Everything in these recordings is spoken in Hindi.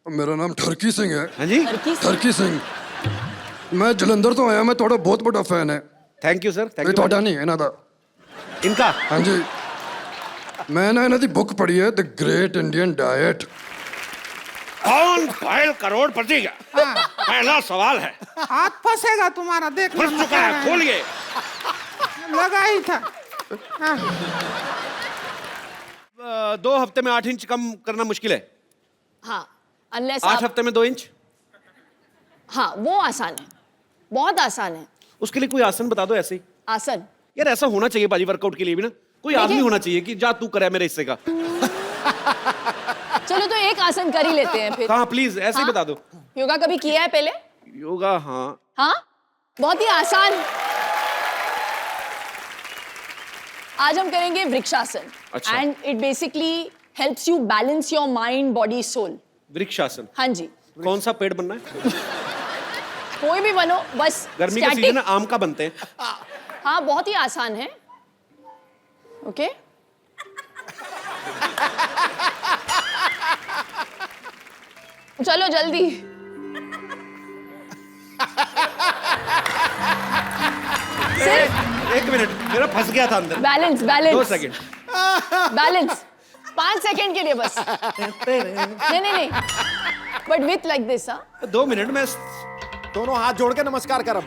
मेरा नाम ठरकी सिंह है। हाँ जी, ठरकी सिंह। मैं जलंधर तो आया, मैं थोड़ा बहुत बड़ा फैन है। थैंक यू सर, थैंक ये यू। थोड़ा नहीं है ना था। इनका हाँ जी, मैं ना इन्हों दी बुक पढ़ी है, द ग्रेट इंडियन डाइट। कौन घायल करोड़पति का पहला सवाल है। हाथ फंसेगा तुम्हारा, देख फंस चुका है, खोलिए। लगा ही था। हाँ। 2 हफ्ते में 8 इंच कम करना मुश्किल है। हाँ, अनलेस 8 हफ्ते में 2 इंच। हाँ, वो आसान है, बहुत आसान है। उसके लिए कोई आसन बता दो ऐसे ही। आसन यार ऐसा होना चाहिए बाजी, वर्कआउट के लिए भी ना कोई आदमी होना चाहिए कि जा तू करे मेरे हिस्से का। चलो तो एक आसन कर ही लेते हैं फिर। हाँ प्लीज ऐसे ही हाँ? बता दो। योगा कभी किया है पहले? योगा हाँ। हाँ, बहुत ही आसान। आज हम करेंगे वृक्षासन। अच्छा। And it basically helps you balance your mind, body, soul. Vrikshasana. हाँ जी, कौन सा पेड़ बनना है? कोई भी बनो, बस गर्मी का static। सीजन है, आम का बनते हैं। हाँ, बहुत ही आसान है। ओके चलो जल्दी। सिर्फ 1 मिनट, मेरा फंस गया था अंदर। Balance 2 balance second. Balance 5 second के लिए बस। नहीं नहीं नहीं, but with like this. 2 minute में। दोनों हाथ जोड़ के नमस्कार कर अब।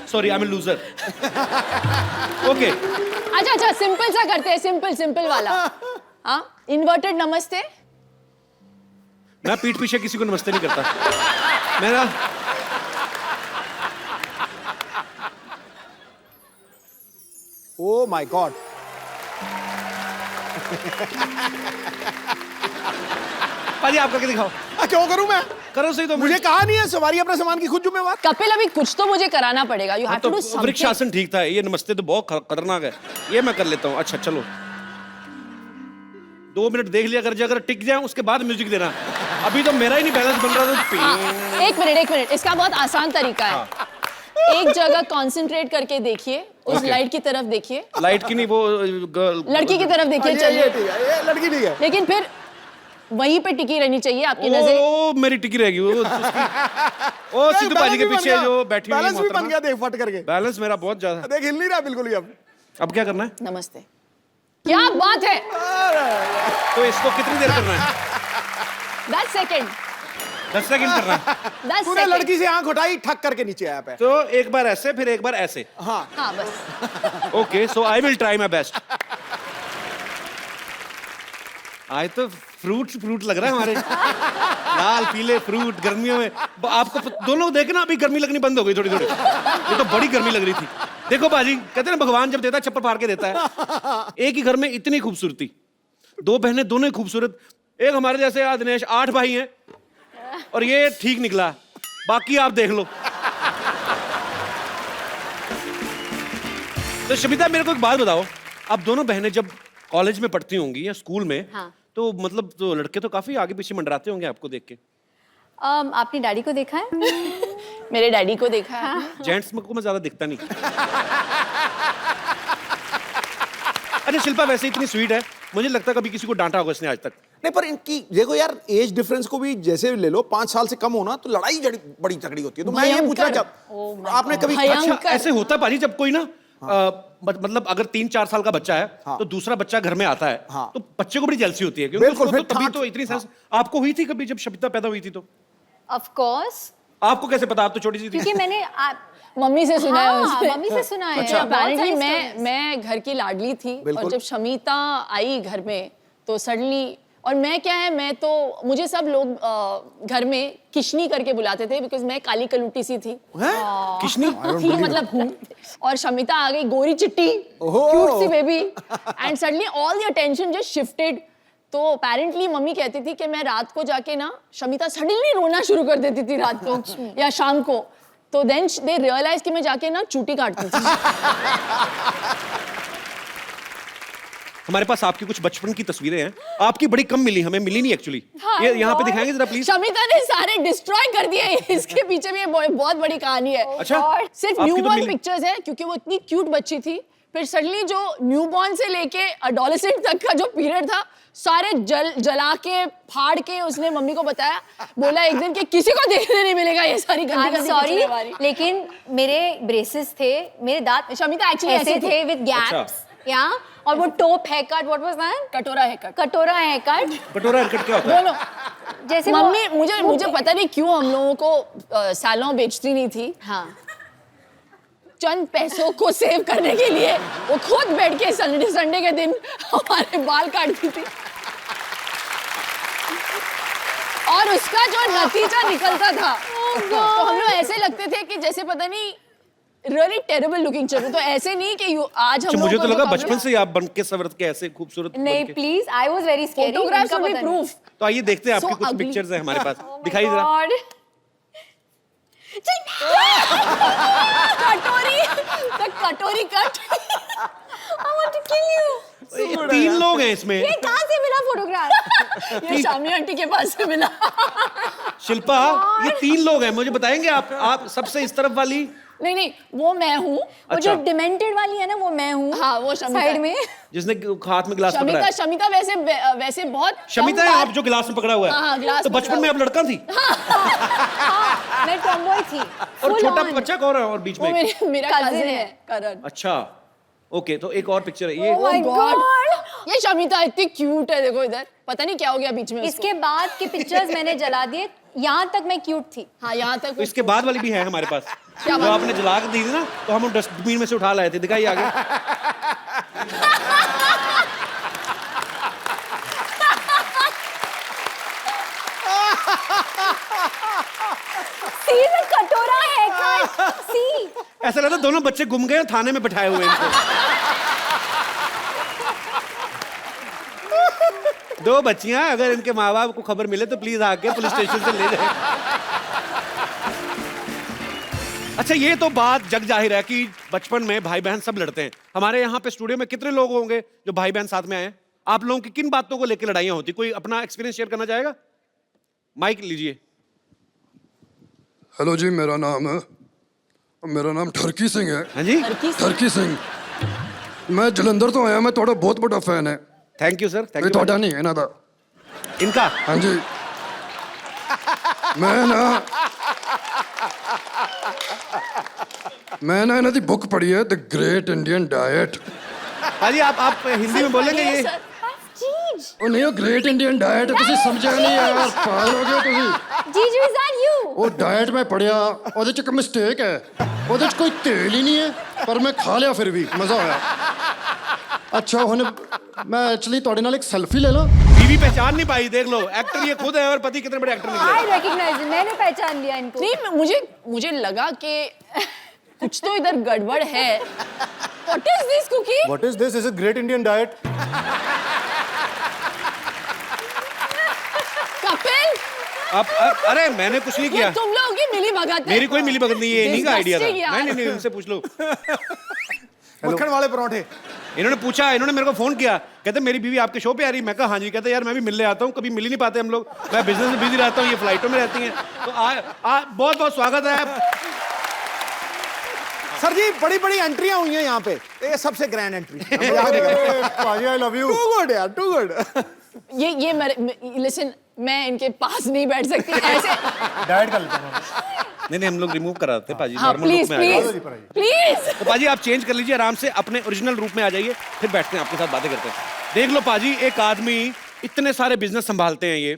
Sorry, I am loser. Okay, अच्छा अच्छा, सिंपल सा करते हैं, सिंपल सिंपल वाला। हाँ, इन्वर्टेड नमस्ते। मैं पीठ पीछे किसी को नमस्ते नहीं करता। मेरा ओ माय गॉड। पाजी आप करके दिखाओ। क्यों करूं मैं? करो सही तो। मुझे कहा नहीं है सवारी अपने सामान की खुद जिम्मेवार। कपिल, अभी कुछ तो मुझे कराना पड़ेगा। You have to do something. Vrikshasana ठीक था, ये नमस्ते तो बहुत खतरनाक है। ये मैं कर लेता हूँ। अच्छा चलो, 2 मिनट देख लिया अगर टिक जाए उसके बाद म्यूजिक देना। अभी तो मेरा ही नहीं बैलेंस बन रहा था। एक मिनट, इसका बहुत आसान तरीका है। एक जगह कंसंट्रेट करके देखिए, उस Okay. लाइट की तरफ देखिए। लाइट की नहीं, वो लड़की की तरफ देखिए। ये चलिए, ठीक है, ये लड़की ठीक है। लेकिन फिर वहीं पे टिकी रहनी चाहिए आपकी नजर। ओ मेरी टिकी रहेगी वो ओ सिद्धू पाजी के पीछे जो बैठी हुई है बैलेंस भी बन मोहतरमा। गया, देख फट करके। बैलेंस मेरा बहुत ज्यादा। देख हिल नहीं रहा बिल्कुल ही अब। क्या करना है? नमस्ते। क्या बात है। तो इसको कितनी देर करना है? 10 सेकंड। 10 सेकंड करना है। 10 तूने सेकंड। लड़की से आंख उठाई, ठक करके नीचे आया पे। तो एक बार ऐसे, फिर एक बार ऐसे। हाँ। हाँ बस। Okay, so I will try my best. आज तो फ्रूट लग रहा है हमारे। लाल पीले फ्रूट गर्मियों में। आपको दोनों देखे ना, अभी गर्मी लगनी बंद हो गई थोड़ी थोड़ी। ये तो बड़ी गर्मी लग रही थी। देखो बाजी, कहते हैं ना भगवान जब देता है चप्पल फाड़ के देता है। एक ही घर में इतनी खूबसूरती, 2 बहनें दोनों ही खूबसूरत। एक हमारे जैसे दिनेश 8 भाई हैं और ये ठीक निकला, बाकी आप देख लो। तो शमिता मेरे को एक बात बताओ, अब दोनों बहनें जब कॉलेज में पढ़ती होंगी या स्कूल में, हाँ। तो मतलब तो लड़के तो काफी आगे पीछे मंडराते होंगे आपको देख के। आपने डैडी को देखा है? मेरे डैडी को देखा है। जेंट्स को मैं ज्यादा दिखता नहीं। अच्छा शिल्पा वैसे इतनी स्वीट है, मुझे लगता है कभी किसी को डांटा होगा इसने आज तक। नहीं पर इनकी देखो यार, एज डिफरेंस को भी जैसे ले लो, 5 साल से कम होना तो लड़ाई बड़ी तगड़ी होती है। तो मैं ये पूछना चाहता, आपने कभी भयंकर। ऐसे होता है पाजी जब कोई ना मतलब अगर 3-4 साल का बच्चा है, हाँ। तो दूसरा बच्चा घर में आता है, हाँ। तो बच्चे को बड़ी जेलसी होती है क्योंकि बिल्कुल, उसको फिर तो तभी ठाठ- तो इतनी सेंस। आपको हुई थी कभी जब शमिता पैदा हुई थी? तो ऑफ कोर्स, आपको कैसे पता? आप तो छोटी सी थी। क्योंकि मैंने मम्मी से सुना है हाँ, उसने। मम्मी से सुना है। अच्छा, बहुत सारी apparently stories। मैं घर की लाडली थी। बिल्कुल। और जब शमिता आई घर में तो सडनली, और मैं क्या है, मैं तो मुझे सब लोग घर में किशनी करके बुलाते थे बिकॉज मैं काली कलूटी सी थी। किशनी? थी मतलब हूँ। और शमिता आ गई गोरी चिट्टी, ओहो। क्यूट सी baby, and suddenly all the attention just shifted. तो अपेरेंटली मम्मी कहती थी कि मैं रात को जाके ना, शमिता सडनली रोना शुरू कर देती थी रात को या शाम को। तो देन दे रियलाइज कि मैं जाके ना चूटी काटती थी। हमारे पास आपकी कुछ बचपन की तस्वीरें हैं, आपकी बड़ी कम मिली, हमें मिली नहीं एक्चुअली। ये यहाँ पे दिखाएंगे जरा प्लीज। शमिता ने सारे डिस्ट्रॉय कर दिए। इसके पीछे भी बहुत बड़ी कहानी है। अच्छा, सिर्फ आपकी तो न्यूबॉर्न मिली। पिक्चर्स है क्योंकि वो इतनी क्यूट बच्ची थी, फिर सडनली जो न्यूबॉर्न से लेके अडोलेसेंट तक का जो पीरियड था सारे जला के फाड़ के उसने मम्मी को बताया, बोला एक दिन कि किसी को देखने नहीं मिलेगा ये सारी गंदी सॉरी पिछले लेकिन मेरे ब्रेसेस थे, मेरे दांत शमिता एक्चुअली ऐसे थे विद गैप्स या और वो top hair cut, what was that? कटोरा है कट। कटोरा हेयर कट। कटोरा हेयरकट क्या होता है? दोनों जैसे मम्मी मुझे पता नहीं क्यों हम लोगों को सैलून बेचती नहीं थी। हाँ चंद पैसों को सेव करने के लिए वो खुद बैठ के संडे के दिन हमारे बाल काटती थी और उसका जो नतीजा निकलता था तो हम लोग ऐसे लगते थे कि जैसे पता नहीं रियली टेरेबल लुकिंग चल तो ऐसे नहीं कि आज हम मुझे लोगों तो को लगा मुकाबला- बचपन से ही आप बन के संवरत के ऐसे खूबसूरत नहीं बनके। Please, I was very scary. Photographs में प्रूफ। तो आइए देखते हैं आपकी So कुछ ugly. पिक्चर्स हैं हमारे पास, दिखाइए जरा। कटोरी cut I want to kill you. ये 3 लोग हैं इसमें। ये कहाँ से मिला फोटोग्राफ? ये शामी आंटी के पास से मिला। शिल्पा, ये 3 लोग हैं, मुझे बताएंगे आप सबसे इस तरफ वाली? नहीं वो मैं हूँ। वो जो डिमेंटेड वाली है ना वो मैं हूँ। हाँ वो शमिता साइड है। में। जिसने हाथ में गिलास पकड़ा है। शमिता वैसे बहुत शमिता कम है बार- आप जो गिलास में पकड़ा हुआ है? हाँ, गिलास तो में बचपन पकड़ा में आप लड़का थी? हाँ, मैं टॉमबॉय थी। और Full छोटा on। बच्चा कौन है और बीच वो में? मेरा Cousin कजिन है। है करण। अच्छा, ओके, तो एक और पिक्चर है ये। Oh my God! ये शमिता इतनी क्यूट है, देखो इधर पता नहीं क्या हो गया बीच में उसको। इसके बाद के पिक्चर्स मैंने जला दिए, यहाँ तक मैं क्यूट थी। हाँ यहाँ तक तो इसके बाद वाली भी है हमारे पास। क्या जो बात? आपने जला के दी थी ना, तो हम डस्टबिन में से उठा लाए थे, दिखाइए आगे। See the कटोरा haircut. See. ऐसा लगता है दोनों बच्चे गुम गए और थाने में बैठाए हुए हैं इनको। दो बच्चियां, अगर इनके माँ बाप को खबर मिले तो प्लीज आके पुलिस स्टेशन से ले जाए। अच्छा, ये तो बात जग जाहिर है कि बचपन में भाई बहन सब लड़ते हैं। हमारे यहाँ पे स्टूडियो में कितने लोग होंगे जो भाई बहन साथ में आए हैं? आप लोगों की किन बातों को लेकर लड़ाइयाँ होती? कोई अपना एक्सपीरियंस शेयर करना चाहेगा? माइक लीजिए। हेलो जी, मेरा नाम ठरकी सिंह है। हाँ जी, ठरकी सिंह। मैं जलंधर तो आया, मैं थोड़ा बहुत बड़ा फैन है। थैंक यू सर, थैंक ये यू। थोड़ा नहीं है ना था। इनका हाँ जी, मैं ना इन्हों की बुक पढ़ी है, द ग्रेट इंडियन डाइट। हाँ जी, आप हिंदी में बोलेंगे ये? Jeej. ਉਹ ਨਹੀਂ ਉਹ ਗ੍ਰੇਟ ਇੰਡੀਅਨ ਡਾਈਟ ਤੁਸੀਂ ਸਮਝਿਆ ਨਹੀਂ ਯਾਰ, ਪਾਗਲ ਹੋ ਗਏ ਤੁਸੀਂ। Jeju, is that you? ਉਹ ਡਾਈਟ ਮੈਂ ਪੜਿਆ, ਉਹਦੇ ਚ ਇੱਕ ਮਿਸਟੇਕ ਹੈ, ਉਹਦੇ ਚ ਕੋਈ ਤੇਲ ਹੀ ਨਹੀਂ ਹੈ, ਪਰ ਮੈਂ ਖਾ ਲਿਆ ਫਿਰ ਵੀ ਮਜ਼ਾ ਆਇਆ। ਅੱਛਾ ਹੁਣ ਮੈਂ ਐਕਚੁਅਲੀ ਤੁਹਾਡੇ ਨਾਲ ਇੱਕ ਸੈਲਫੀ ਲੈ ਲਾਂ? बीवी पहचान नहीं पाई, देख लो, एक्टर ये खुद है और पति कितने बड़े एक्टर निकले। I recognize it. मैंने पहचान लिया इनको। नहीं मुझे लगा कि कुछ तो इधर गड़बड़ है। What is this cookie? What is this? Is a great Indian diet. Kapil, अरे मैंने कुछ नहीं ये किया, तुम लोगों की मिली भगत है। मेरी कोई मिली भगत नहीं है, इन्हीं का आइडिया था। Disgusting यार। नहीं उनसे पूछ लो। मक्खन वाले पराठे। इन्होंने पूछा, इन्होंने मेरे को फोन किया, कहते मेरी बीवी आपके शो पे आ रही। मैं कहा हाँ जी। कहते यार मैं भी मिलने आता हूँ, कभी मिल ही नहीं पाते हम लोग, मैं बिजनेस में बिजी रहता हूँ, ये फ्लाइटों में रहती हैं। तो बहुत बहुत स्वागत है। सर जी, बड़ी बड़ी एंट्रियां हुई हैं यहाँ पे, ये सबसे grand entry. Paji, I love you. Too good यार, टू गुड। ये लिसन, मैं इनके पास नहीं बैठ सकती ऐसे। Diet कर लेते हैं। नहीं हम लोग रिमूव करा देते पाजी, हाँ नॉर्मल लुक प्लीज में आ जाइए। Please please. तो पाजी आप चेंज कर लीजिए आराम से, अपने ओरिजिनल रूप में आ जाइए, फिर बैठते हैं आपके साथ बातें करते हैं। देख लो पाजी, एक आदमी इतने सारे बिजनेस संभालते हैं ये,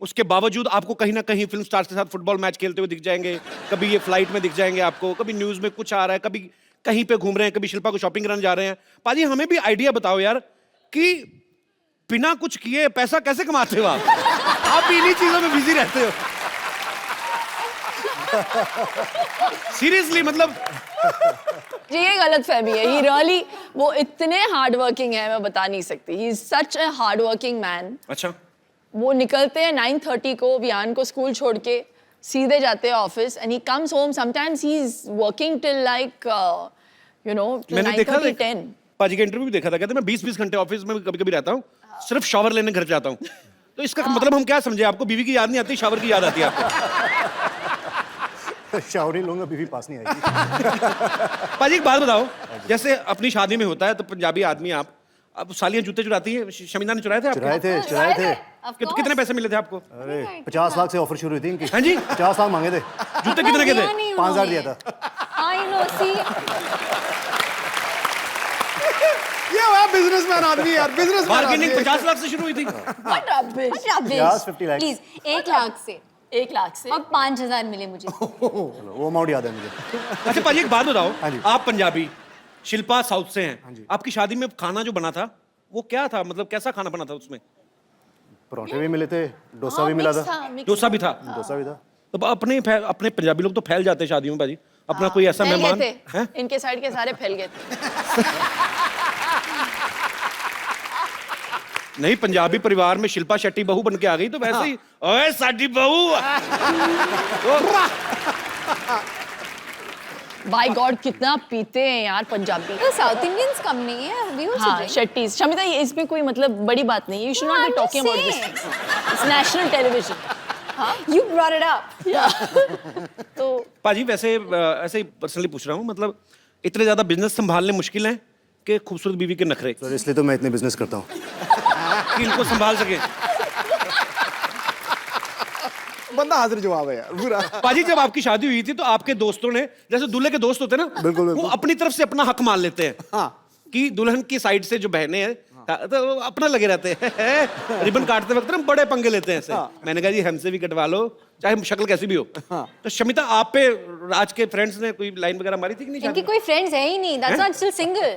उसके बावजूद आपको कहीं ना कहीं फिल्म स्टार्स के साथ फुटबॉल मैच खेलते हुए दिख जाएंगे, कभी ये फ्लाइट में दिख जाएंगे आपको, कभी न्यूज में कुछ आ रहा है, कभी कहीं पे घूम रहे हैं, कभी शिल्पा को शॉपिंग कराने जा रहे हैं। पाजी हमें भी आइडिया बताओ यार कि बिना कुछ किए पैसा कैसे कमाते हो आप भी इन्हीं चीजों में बिजी रहते हो। सीरियसली मतलब ये गलत फहमी है। ही रियली वो इतने हार्ड वर्किंग है, मैं बता नहीं सकती। He is such a hard working man. अच्छा, वो निकलते हैं 9:30 को वियान को स्कूल छोड़ के, सीधे जाते हैं office, and he comes home sometimes he is working till like you know मैंने देखा 9:30-10। पाजी का इंटरव्यू भी देखा था, कहते मैं 20-20 घंटे ऑफिस में कभी कभी रहता हूँ, सिर्फ शावर लेने घर जाता हूँ। तो इसका मतलब हम क्या समझे, आपको बीवी की याद नहीं आती, शावर की याद आती है आपको? शावर नहीं लूंगा, बीवी पास नहीं आएगी। पाजी एक बात बताओ, जैसे अपनी शादी में होता है तो पंजाबी आदमी आप, अब सालियां जूते चुराती हैं, शमीना ने चुराए थे आपके? चुराए थे। कितने पैसे मिले थे आपको? अरे 50 लाख से ऑफर शुरू हुई थी इनकी। हाँ जी? 50 लाख मांगे थे, जूते कितने के थे? 5,000 दिया था। आई नो, सी ये हुआ बिजनेसमैन आदमी यार, बिजनेसमैन बार्गेनिंग 50 लाख से शुरू हुई थी। What rubbish. 50 lakh. Please 1 lakh से 1 लाख से और 5,000 मिले मुझे। चलो वो अमाउंट याद है मुझे। अच्छा पाजी एक बात बताओ, हाँ जी। आप पंजाबी, शिल्पा साउथ से हैं, आपकी शादी में खाना जो बना था वो क्या था, मतलब कैसा खाना बना था उसमें? पराठे भी मिले थे, डोसा भी मिला था। डोसा भी था? डोसा भी था। तो अपने पंजाबी लोग तो फैल जाते हैं शादियों में पाजी, अपना कोई ऐसा फैल मेहमान गए थे है? इनके साइड के सारे फैल गए थे। नहीं, पंजाबी परिवार में शिल्पा शेट्टी बहू बन के आ गई तो वैसे ही, ओए साडी बहू। बाय गॉड कितना पीते हैं यार पंजाबी। तो साउथ इंडियंस कम नहीं है, we also हाँ drink. शेट्टीज। शमिता ये इसमें कोई मतलब बड़ी बात नहीं है, you should not be I'm talking just about saying. This. It's national television. You brought it up. तो पाजी वैसे ऐसे ही पर्सनली पूछ रहा हूँ, मतलब इतने ज्यादा बिजनेस संभालने मुश्किल है कि खूबसूरत बीवी के नखरे सर इसलिए तो मैं इतने बिजनेस करता हूँ। कि इनको संभाल सके। बंदा हाजिर जवाब है यार पूरा। पाजी जब आपकी शादी हुई थी तो आपके दोस्तों ने, जैसे दूल्हे के दोस्त होते हैं ना, बिल्कुल, वो बिल्कुल। अपनी तरफ से अपना हक मान लेते हैं। हाँ। कि दुल्हन की साइड से जो बहनें हैं तो वो अपना लगे रहते हैं। रिबन काटते वक्त ना बड़े पंगे लेते हैं ऐसे। मैंने कहा जी हमसे भी कटवा लो, चाहे शक्ल कैसी भी हो। तो शमिता आप पे राज के फ्रेंड्स ने कोई लाइन वगैरह मारी थी कि नहीं शादी इनकी में? कोई फ्रेंड्स है ही नहीं, that's why I'm still single.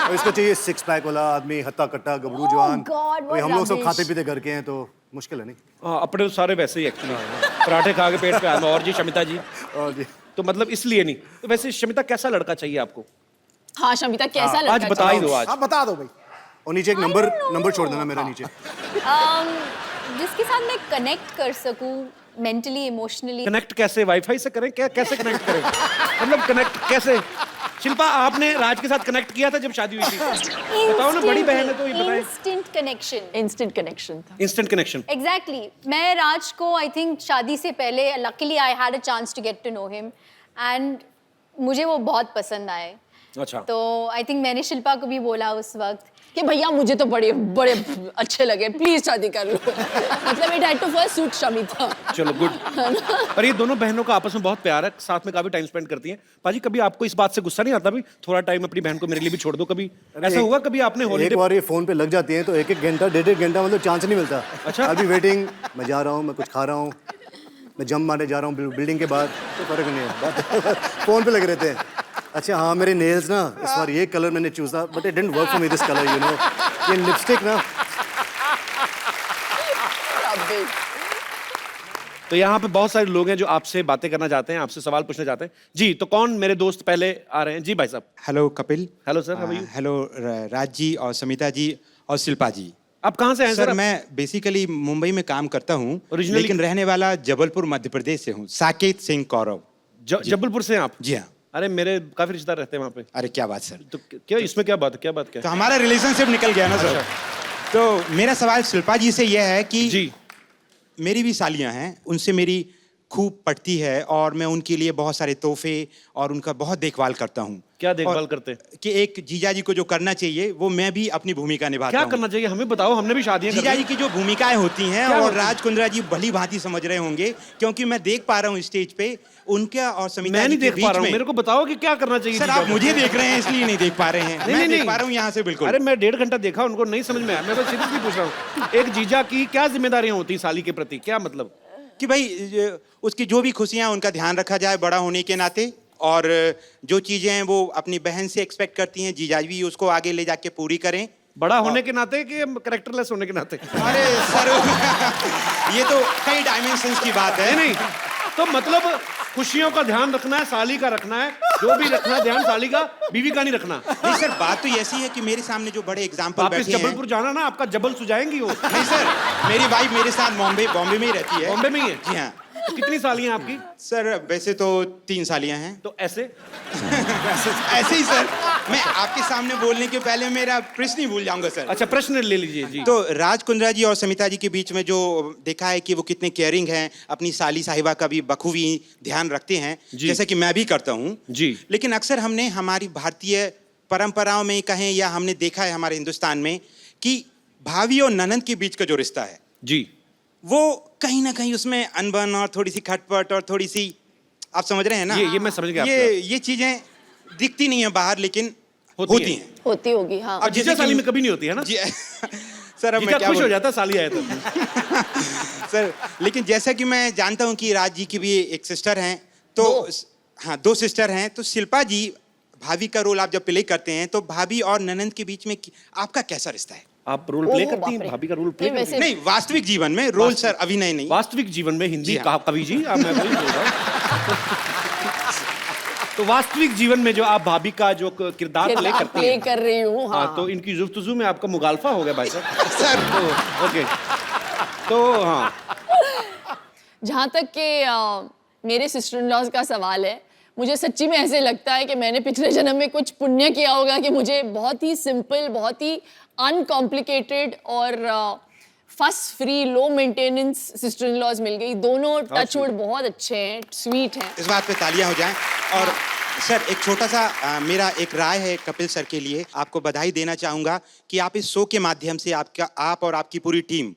और इसको चाहिए 6 पैक वाला आदमी, हत्ता कट्टा गबरू जवान। God, what कोई हम लोग सब rubbish. खाते पीते घर के हैं तो मुश्किल है नहीं। हाँ, अपने तो सारे वैसे ही एक्चुअली पराठे खा के पेट पे आया। और जी शमिता जी, और जी तो मतलब इसलिए नहीं। तो वैसे शमिता कैसा लड़का चाहिए आपको? हाँ शमिता कैसा आज लड़का बता ही दो आज। आप बता दो भाई। और नीचे एक नंबर छोड़ देना मेरा नीचे। जिसके साथ मैं कनेक्ट कर सकूं मेंटली, इमोशनली। कनेक्ट कैसे, वाईफाई से करें क्या, कैसे कनेक्ट करें? मतलब कनेक्ट कैसे? शिल्पा आपने राज के साथ कनेक्ट किया था जब शादी हुई थी? बताओ ना, बड़ी बहन है तो ये बताएं। Instant connection. इंस्टेंट कनेक्शन था। Instant connection. एग्जैक्टली मैं राज को आई थिंक शादी से पहले luckily I had a chance to get to know him and मुझे वो बहुत पसंद आए। अच्छा। तो आई थिंक मैंने शिल्पा को भी बोला उस वक्त कि भैया मुझे तो बड़े बड़े अच्छे लगे, प्लीज शादी कर लो। मतलब it had to first suit Shamita. चलो गुड। पर ये दोनों बहनों का आपस में बहुत प्यार है, साथ में काफी टाइम स्पेंड करती हैं। पाजी कभी आपको इस बात से गुस्सा नहीं आता भी थोड़ा टाइम अपनी बहन को मेरे लिए भी छोड़ दो? कभी ऐसा हुआ कभी आपने एक हॉलीडे? बार ये फोन पे लग जाती हैं तो 1-1 घंटा 1.5 घंटा मतलब चांस नहीं मिलता। अच्छा। अभी वेटिंग, मैं जा रहा हूँ, मैं कुछ खा रहा हूँ, मैं जंप मारने जा रहा हूँ बिल्डिंग के बाद, तो फर्क नहीं है। फोन पे लगे रहते हैं। अच्छा हाँ, मेरे नेल्स ना इस बार ये कलर मैंने चूजा, but it didn't work for me this colour, you know. ये लिपस्टिक ना। तो यहाँ पे बहुत सारे लोग हैं जो आपसे बातें करना चाहते हैं, आपसे सवाल पूछना चाहते हैं। जी, तो कौन मेरे दोस्त पहले आ रहे हैं? जी भाई साहब। Hello Kapil. Hello sir, how are you? Hello Raj ji और समिता जी और शिल्पा जी। आप कहाँ से हैं सर सर? मैं बेसिकली मुंबई में काम करता हूँ, Originally- लेकिन रहने वाला जबलपुर मध्य प्रदेश से हूँ। साकेत सिंह कौरव। जबलपुर से हैं आप? जी हाँ। अरे मेरे काफी रिश्तेदार रहते हैं वहाँ पे। अरे क्या बात सर। तो क्या इसमें क्या बात है, क्या बात क्या तो हमारा रिलेशनशिप निकल गया ना सर। तो मेरा सवाल शिल्पा जी से यह है कि जी। मेरी भी सालियाँ हैं, उनसे मेरी खूब पड़ती है और मैं उनके लिए बहुत सारे तोहफे और उनका बहुत देखभाल करता हूँ। क्या देखभाल और करते हैं? कि एक जीजा जी को जो करना चाहिए वो मैं भी अपनी भूमिका निभाता क्या हूँ। करना चाहिए हमें बताओ, हमने भी शादियां जीजा कर जी ली। की जो भूमिकाएं होती हैं क्या और होती हैं? राज कुंद्रा जी भली भांति समझ रहे होंगे, क्योंकि मैं देख पा रहा हूँ स्टेज पे उनका और समिता मैं जी नहीं के देख बीच पा रहा हूँ, में। मेरे को बताओ कि क्या करना चाहिए। सर जीजा आप को। मुझे देख रहे हैं इसलिए नहीं देख पा रहे हैं। नहीं, मैं नहीं, देख पा रहा हूँ यहाँ से बिल्कुल। अरे मैं 1.5 घंटा देखा, उनको नहीं समझ में आया। मैं बस सीरियसली पूछ रहा हूँ, एक जीजा की क्या जिम्मेदारियां होती हैं साली के प्रति, क्या मतलब? कि भाई उसकी जो भी खुशियाँ उनका ध्यान रखा जाए बड़ा होने के नाते, और जो चीजें हैं वो अपनी बहन से एक्सपेक्ट करती हैं, जीजा भी उसको आगे ले जाके पूरी करें। बड़ा होने के नाते कि कैरेक्टरलेस होने के नाते? अरे सर ये तो कई डायमेंशंस की बात है। नहीं तो मतलब खुशियों का ध्यान रखना है, साली का रखना है, जो भी रखना है ध्यान साली का, बीवी का नहीं रखना। नहीं सर, बात तो ऐसी है कि मेरे सामने जो बड़े एग्जाम्पल वापस बैठे हैं। जबलपुर जाना ना, आपका जबल सुझाएंगी वो। नहीं सर, मेरी वाइफ मेरे साथ बॉम्बे में ही रहती है। बॉम्बे में ही है? जी हाँ। तो कितनी सालियां आपकी? सर वैसे तो 3 सालियां हैं। तो ऐसे ऐसे ही सर, मैं आपके सामने बोलने के पहले मेरा प्रश्न ही भूल जाऊंगा सर। अच्छा, प्रश्न ले लीजिए जी। तो राज कुंद्रा जी और समिता जी के बीच में जो देखा है कि वो कितने केयरिंग हैं, अपनी साली साहिबा का भी बखूबी ध्यान रखते हैं, जी। जैसे कि मैं भी करता हूँ जी। लेकिन अक्सर हमने हमारी भारतीय परंपराओं में कहें या हमने देखा है हमारे हिंदुस्तान में कि भाभी और ननंद के बीच का जो रिश्ता है जी, वो कहीं ना कहीं उसमें अनबन और थोड़ी सी खटपट और थोड़ी सी, आप समझ रहे हैं ना? ये मैं समझ गया ये चीजें दिखती नहीं है बाहर लेकिन होती हैं। होती होगी, हाँ। अब जीजा साली में कभी नहीं होती है ना? जी सर अब मैं जीजा क्या खुश हो बोलूं? जाता साली आए तो। सर लेकिन जैसा कि मैं जानता हूं कि राज जी की भी एक सिस्टर हैं, तो हाँ 2 सिस्टर हैं, तो शिल्पा जी भाभी का रोल आप जब प्ले करते हैं तो भाभी और ननंद के बीच में आपका कैसा रिश्ता है? आप रोल प्ले ओह, करती बाप हैं? रे। भाभी का रोल प्ले नहीं, करती हैं? नहीं, वास्तविक जीवन में रोल सर, अभिनय नहीं। वास्तविक जीवन में हिंदी जी हाँ। कवि जी, आप मैं वही बोल रहा हूँ। तो वास्तविक जीवन में जो आप भाभी का जो किरदार प्ले करती प्ले हैं, कर रही हूँ, हाँ, हाँ। तो इनकी जुफ्तजू में आपका मुगालफा हो गया भाई साहब। सर तो ओके, तो हाँ, जहाँ तक कि मेरे सिस्टर इन लॉज का सवाल है, मुझे सच्ची में ऐसे लगता है कि मैंने पिछले जन्म में कुछ पुण्य किया होगा कि मुझे बहुत ही सिंपल, बहुत ही अनकॉम्प्लिकेटेड और fuss free, low maintenance sister in laws मिल गई। दोनों टचवुड बहुत अच्छे हैं, स्वीट हैं। इस बात पे तालियां हो जाएं। और सर एक छोटा सा मेरा एक राय है कपिल सर के लिए, आपको बधाई देना चाहूंगा कि आप इस शो के माध्यम से आप और आपकी पूरी टीम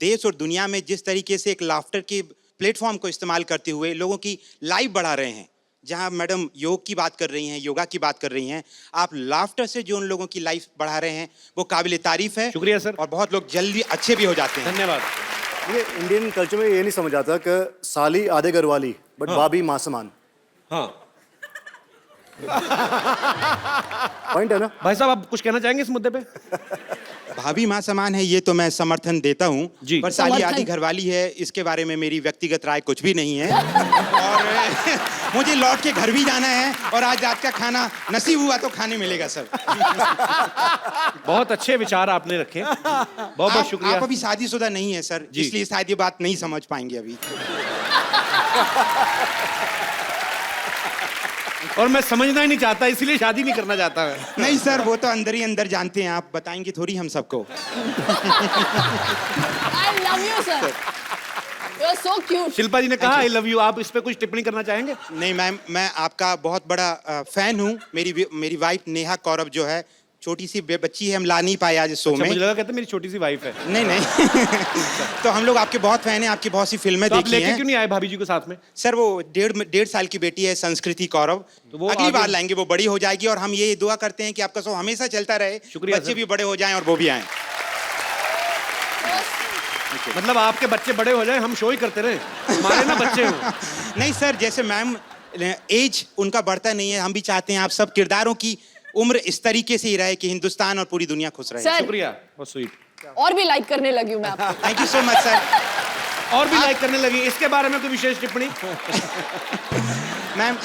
देश और दुनिया में जिस तरीके से एक लाफ्टर के प्लेटफॉर्म को इस्तेमाल करते हुए लोगों की लाइफ बढ़ा रहे हैं। जहां मैडम योग की बात कर रही हैं, योगा की बात कर रही हैं, आप लाफ्टर से जो उन लोगों की लाइफ बढ़ा रहे हैं वो काबिल तारीफ है। शुक्रिया सर। और बहुत लोग जल्दी अच्छे भी हो जाते हैं। धन्यवाद। ये इंडियन कल्चर में ये नहीं समझ आता कि साली आधे घर वाली बट भाभी माँ समान। हाँ पॉइंट है ना? भाई साहब, आप कुछ कहना चाहेंगे इस मुद्दे पे? भाभी माँ समान है ये तो मैं समर्थन देता हूँ, जी। पर साली समर्थन। आधी घरवाली है इसके बारे में मेरी व्यक्तिगत राय कुछ भी नहीं है। और मुझे लौट के घर भी जाना है और आज रात का खाना नसीब हुआ तो खाने मिलेगा सर। बहुत अच्छे विचार आपने रखे, बहुत बहुत आप शुक्रिया। अभी शादीशुदा नहीं है सर, जी। इसलिए शायद ये बात नहीं समझ पाएंगे अभी। और मैं समझना ही नहीं चाहता, इसलिए शादी नहीं करना चाहता मैं। नहीं सर, वो तो अंदर ही अंदर जानते हैं, आप बताएंगे थोड़ी हम सबको। I love you, sir. You're so cute. Shilpa जी ने कहा आई लव यू, आप इस पे कुछ टिप्पणी करना चाहेंगे? नहीं मैम, मैं आपका बहुत बड़ा फैन हूँ। मेरी वाइफ नेहा कौरव जो है, छोटी सी बच्ची है, हम ला नहीं पाए आज शो अच्छा, में। मुझे लगा कहते मेरी छोटी सी वाइफ है। नहीं नहीं तो हम लोग आपके बहुत फैन हैं, आपकी बहुत सी फिल्में तो आप देखी लेके हैं। क्यों नहीं आए भाभी जी को साथ में? सर वो 1.5 साल की बेटी है संस्कृति कौरव, तो वो अगली आगे- बार लाएंगे, वो बड़ी हो जाएगी और हम ये दुआ करते हैं कि आपका शो हमेशा चलता रहे, शुक्रिया बच्चे सर। भी बड़े हो जाएं और वो भी आएं। मतलब आपके बच्चे बड़े हो जाए, हम शो ही करते रहे, हमारे ना बच्चे हो। नहीं सर, जैसे मैम एज उनका बढ़ता नहीं है, हम भी चाहते हैं आप सब किरदारों की उम्र इस तरीके से ही रहे कि हिंदुस्तान और पूरी दुनिया खुश रहे। सर, शुक्रिया, बहुत स्वीट। और भी लाइक करने लगी हूँ मैं आपको। Thank you so much sir. और भी लाइक करने लगी, इसके बारे में कोई विशेष टिप्पणी? मैम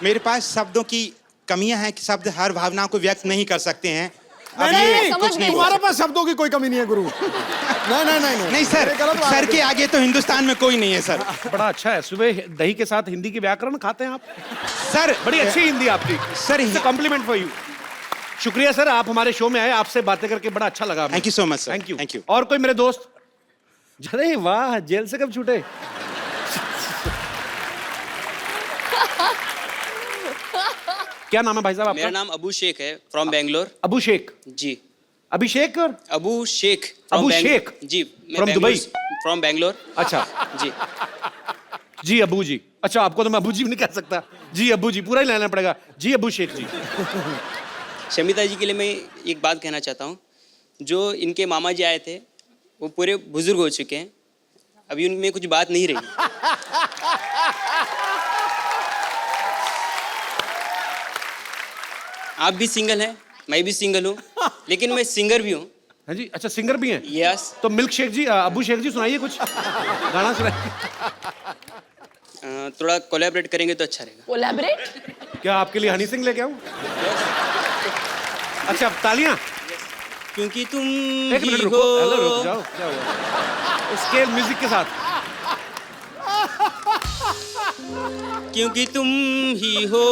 मेरे पास शब्दों की कमियां हैं कि शब्द हर भावना को व्यक्त नहीं कर सकते हैं। अब नहीं, ये नहीं, समझ कुछ गई। नहीं बोल तुम्हारे पास शब्दों की कोई कमी नहीं है गुरु। नहीं नहीं नहीं नहीं सर, ये गलत बात सर है। के आगे तो हिंदुस्तान में कोई नहीं है सर। बड़ा अच्छा है, सुबह दही के साथ हिंदी के व्याकरण खाते हैं आप, सर बड़ी अच्छी हिंदी आपकी सर, कॉम्प्लीमेंट फॉर यू। शुक्रिया सर, आप हमारे शो में आए, आपसे बातें करके बड़ा अच्छा लगा। Thank you so much sir. Thank you. Thank you. और कोई मेरे दोस्त? अरे वाह, जेल से कब छूटे? क्या नाम है भाई साहब मेरा आपका? नाम अबू शेख है, फ्रॉम बेंगलोर। अबू शेख। जी, अभिषेक और अबू शेख अबू शेख? जी, From दुबई? फ्रॉम बेंगलोर। अच्छा जी, जी अबू जी। अच्छा, आपको तो मैं अबू जी भी नहीं कह सकता। जी अबू जी पूरा ही लेना पड़ेगा। जी अबू शेख जी। शमिता जी के लिए मैं एक बात कहना चाहता हूँ। जो इनके मामा जी आए थे वो पूरे बुजुर्ग हो चुके हैं, अभी उनमें कुछ बात नहीं रही। आप भी सिंगल हैं, मैं भी सिंगल हूँ, लेकिन मैं सिंगर भी हूँ। हाँ जी, अच्छा सिंगर भी हैं? यस। तो मिल्क शेख जी, अबू शेख जी सुनाइए कुछ गाना सुनाइए। थोड़ा कोलैबोरेट करेंगे तो अच्छा रहेगा। कोलैबोरेट? क्या आपके लिए हनी सिंह लेके आऊं? अच्छा, अब तालियां। क्योंकि तुम एक मिनट ही रुको, हो। हेलो, रुक जाओ, क्या हुआ? स्केल म्यूजिक के साथ। क्योंकि तुम ही हो,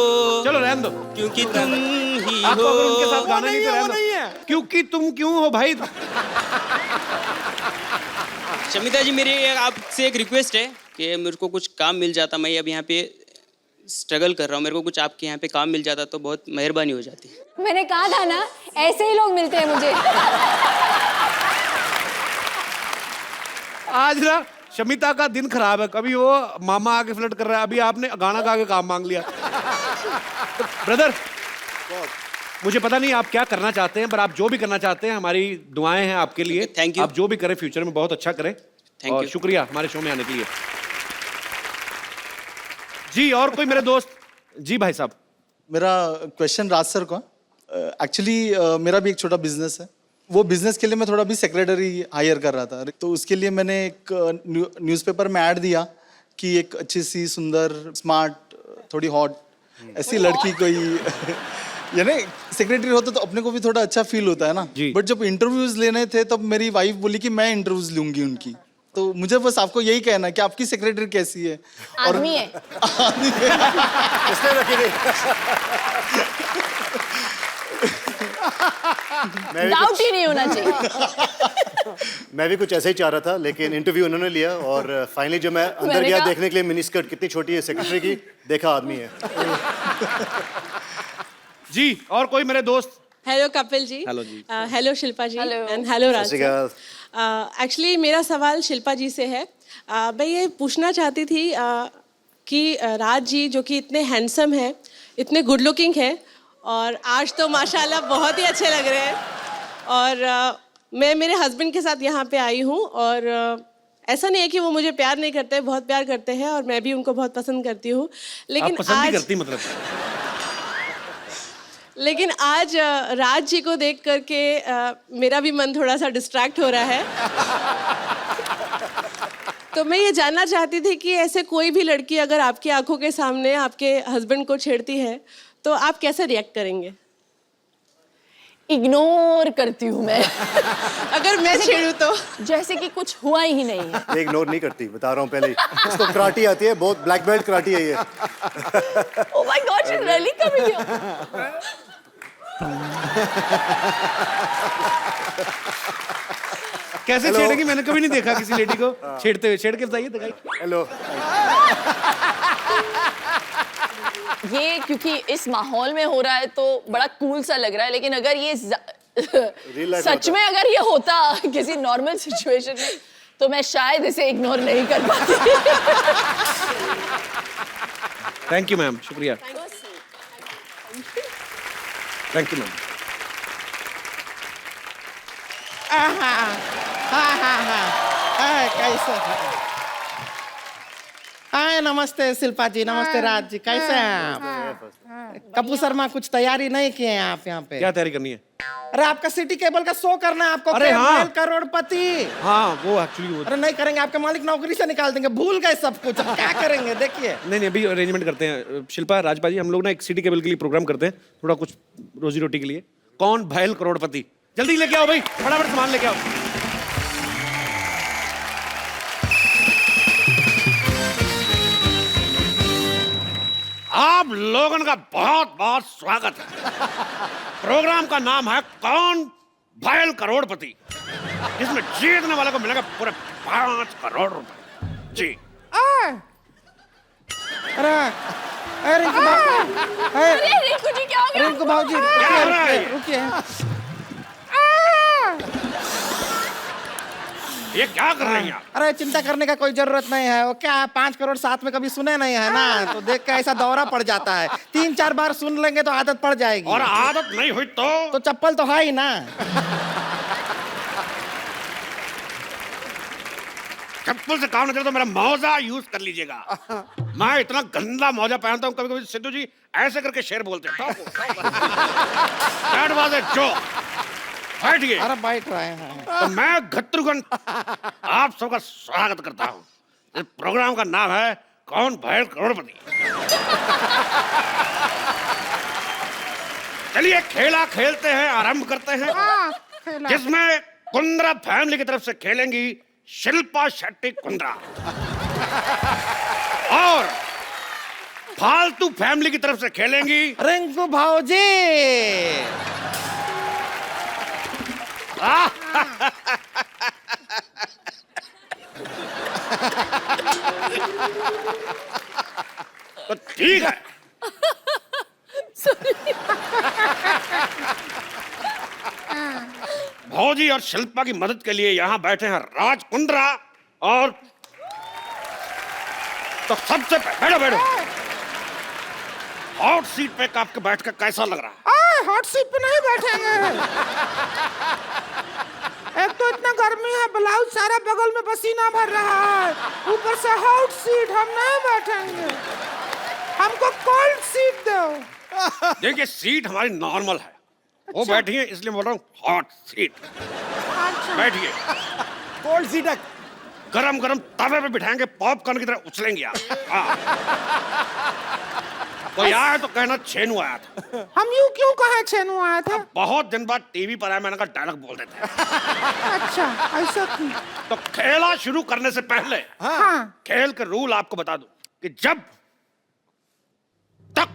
चलो रहने दो। क्योंकि तुम ही आपको अगर उनके हो। साथ गाना नहीं तो रहने दो। क्योंकि तुम क्यों हो भाई? शमिता जी, मेरी आपसे एक रिक्वेस्ट है कि मेरे को कुछ काम मिल जाता, मैं अब यहाँ पे स्ट्रगल कर रहा हूँ, मेरे को कुछ आपके यहाँ पे काम मिल जाता तो बहुत मेहरबानी हो जाती। मैंने कहा था ना, ऐसे ही लोग मिलते हैं मुझे। आज ना शमिता का दिन खराब है, कभी वो मामा आके फ्लर्ट कर रहा है, अभी आपने गाना गा के काम मांग लिया। तो ब्रदर, मुझे पता नहीं आप क्या करना चाहते हैं, पर आप जो भी करना चाहते हैं हमारी दुआएं हैं आपके लिए। Thank you. आप जो भी करें फ्यूचर में बहुत अच्छा करें। Thank और you. शुक्रिया हमारे शो में आने के लिए। जी, और कोई मेरे दोस्त? जी भाई साहब। मेरा क्वेश्चन राज सर को एक्चुअली मेरा भी एक छोटा बिजनेस है। वो बिजनेस के लिए मैं थोड़ा भी सेक्रेटरी हायर कर रहा था, तो उसके लिए मैंने एक न्यूज़पेपर में ऐड दिया कि एक अच्छी सी सुंदर स्मार्ट थोड़ी हॉट ऐसी लड़की कोई यानी सेक्रेटरी होता तो अपने को भी थोड़ा अच्छा फील होता है ना। बट जब इंटरव्यूज लेने थे तब मेरी वाइफ बोली कि मैं इंटरव्यूज लूंगी उनकी, तो मुझे बस आपको यही कहना है कि आपकी सेक्रेटरी कैसी है? आदमी है। इसलिए रखी डाउट ही नहीं होना चाहिए। मैं भी कुछ ऐसा ही चाह रहा था, लेकिन इंटरव्यू उन्होंने लिया और फाइनली जब मैं अंदर मैंने गया कहा- देखने के लिए मिनी स्कर्ट कितनी छोटी है सेक्रेटरी की, देखा आदमी है। जी, और कोई मेरे दोस्त? हेलो कपिल जी। हेलो जी। Hello Shilpa ji Hello. And hello Raj सत श्री अकाल। एक्चुअली मेरा सवाल शिल्पा जी से है। मैं ये पूछना चाहती थी कि राज जी जो कि इतने हैंडसम हैं, इतने गुड लुकिंग हैं, और आज तो माशाल्लाह बहुत ही अच्छे लग रहे हैं। और मैं मेरे हस्बैंड के साथ यहाँ पे आई हूँ, और ऐसा नहीं है कि वो मुझे प्यार नहीं करते, बहुत प्यार करते हैं, और मैं भी उनको बहुत पसंद करती हूँ। लेकिन आप पसंद आज नहीं करती मतलब? लेकिन आज राज जी को देख करके मेरा भी मन थोड़ा सा डिस्ट्रैक्ट हो रहा है। तो मैं ये जानना चाहती थी कि ऐसे कोई भी लड़की अगर आपकी आंखों के सामने आपके हस्बैंड को छेड़ती है तो आप कैसे रिएक्ट करेंगे? इग्नोर करती हूँ मैं। अगर मैं छेड़ूं तो? जैसे कि कुछ हुआ ही नहीं है। ये इग्नोर नहीं करती, बता रहा हूँ पहले ही। इसको कराटी आती है, बहुत ब्लैक बेल्ट कराटी है ये। Oh my God, she's really coming here. कैसे छेड़ेगी? मैंने कभी नहीं देखा किसी लेडी को छेड़ते हुए। छेड़ के बताइए, दिखाइए। हेलो। ये क्योंकि इस माहौल में हो रहा है तो बड़ा कूल सा लग रहा है, लेकिन अगर ये सच में अगर ये होता किसी नॉर्मल सिचुएशन में तो मैं शायद इसे इग्नोर नहीं कर पाती। थैंक यू मैम, शुक्रिया। Thank you ma'am. कैसे? हाय, नमस्ते शिल्पा जी, नमस्ते राज जी, कैसे हैं आप? कपूर शर्मा कुछ तैयारी नहीं किए हैं आप यहाँ पे? क्या तैयारी करनी है? अरे आपका सिटी केबल का शो करना है आपको। अरे हाँ। करोड़पति। हाँ, वो एक्चुअली वो अरे नहीं करेंगे, आपके मालिक नौकरी से निकाल देंगे, भूल गए सब कुछ, अब क्या करेंगे? देखिए नहीं, अभी अरेंजमेंट करते हैं। शिल्पा, राजपा जी, हम लोग ना एक सिटी केबल के लिए प्रोग्राम करते हैं, थोड़ा कुछ रोजी रोटी के लिए। कौन भैल करोड़पति? जल्दी लेके आओ भाई, फटाफट सामान लेके आओ। आप लोगों का बहुत बहुत स्वागत है। प्रोग्राम का नाम है कौन भैल करोड़पति, जिसमें जीतने वाले को मिलेगा पूरे 5 करोड़ रुपए। जी। अरे रिंकू अरे रिंकू जी, क्या हो गया? रिंकू भाजी, क्या हो रहा है? रुकिए। ये क्या कर रही हैं आप? अरे चिंता करने का कोई जरूरत नहीं है, वो क्या है, 5 करोड़ साथ में कभी सुने नहीं है ना, तो देख के ऐसा दौरा पड़ जाता है। 3-4 बार सुन लेंगे तो आदत पड़ जाएगी। और आदत नहीं हुई तो चप्पल तो है ही ना। चप्पल से काम न चले तो मेरा मौजा यूज कर लीजिएगा। मैं इतना गंदा मौजा पहनता हूँ, कभी कभी सिद्धू जी ऐसे करके शेर बोलते हैं। That was a joke. बैठिए। अरे बैठ रहे हैं। तो मैं घट्टुगन आप सबका स्वागत करता हूँ। इस प्रोग्राम का नाम है कौन भैल करोड़पति। चलिए खेला खेलते हैं, आरंभ करते हैं, जिसमें कुंद्रा फैमिली की तरफ से खेलेंगी शिल्पा शेट्टी कुंद्रा, और फालतू फैमिली की तरफ से खेलेंगी। रिंकू भाऊजी। तो ठीक है। भौजी और शिल्पा की मदद के लिए यहाँ बैठे हैं राज कुंद्रा और तो सबसे बैठो बैठो। हॉट सीट पे आपके बैठ कर कैसा लग रहा है? हॉट सीट पे नहीं बैठेंगे। एक तो इतना गर्मी है, ब्लाउज सारा बगल में पसीना भर रहा है, ऊपर से हॉट सीट, हम नहीं बैठेंगे। हमको कोल्ड सीट दो। देखिए सीट हमारी नॉर्मल है। वो बैठी है इसलिए बोल रहा हूँ हॉट सीट। बैठिए। कोल्ड सीट है। गरम गरम तवे पे बिठाएंगे, पॉपकॉर्न की तरह उछलेंगे आप। हाँ। कोई आया तो कहना छेनू आया था। हम यूं क्यों कहे छेनू आया था? बहुत दिन बाद टीवी पर आया, मैंने कहा डायलॉग बोल देते हैं। अच्छा, ऐसा क्यों? तो खेला शुरू करने से पहले हाँ। खेल के रूल आपको बता दूं कि जब तक